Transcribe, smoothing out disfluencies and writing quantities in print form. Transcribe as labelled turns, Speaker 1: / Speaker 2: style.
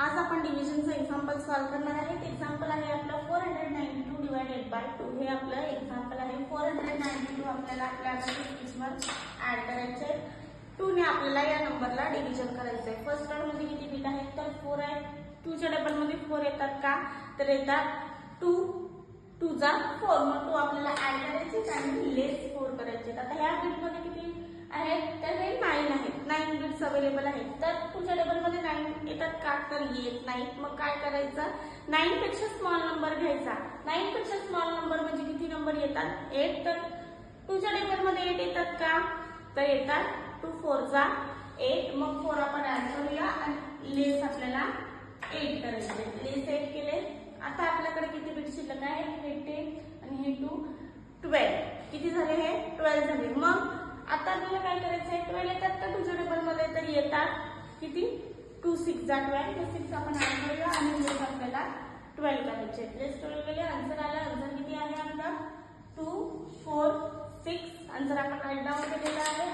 Speaker 1: आज आपण डिव्हिजनचं example solve करणार आहे. एक्झाम्पल आहे आपलं 492 डिवायडेड बाय 2. हे आपलं एक्झाम्पल आहे. 492 आपल्याला आपल्या वर ऍड करायचे. 2 ने आपल्याला या नंबरला डिव्हिजन करायचं आहे. फर्स्ट टर्म मध्ये किती बिट आहेत तर 4 आहे. 2 च्या डबल मध्ये 4 येतात का तर येतात. 2 2 जा 4. मग 2 आपल्याला ऍड करायचे आणि लेस 4 करायचे. आता ह्या बिट मध्ये किती आहेत तर हे 9 आहेत. 9 बिट्स अवेलेबल आहेत. तर 2 च्या डबल मध्ये 9 येतात का तर येत नाहीत. मग काय करायचं 9 पेक्षा स्मॉल नंबर घ्यायचा. 9 पेक्षा स्मॉल नंबर म्हणजे किती नंबर येतात 8. तर 2 च्या डबल मध्ये 8 येतात का तर येतात. 2 4 जा 8. मग 4 आपण ऍड करूया आणि लेस आपल्याला 8 करायचे. लेस 8 केले. आता आपल्याकडे किती बिट शिल्लक आहे हे 10 आणि हे 2 12. किती झाले हे 12 झाले. मग आता आपल्याला काय करायचं आहे 12 येतात का 2 च्या डबल मध्ये तर येतात. किती 2 6 जा 12. तर 6 आपण ऍड करूया आणि लेस आपल्याला 12 करायचे. लेस 12 केले. आन्सर आला. आन्सर किती आहे आपला 2 4 6. आन्सर आपण राईट डाऊन केलेला आहे.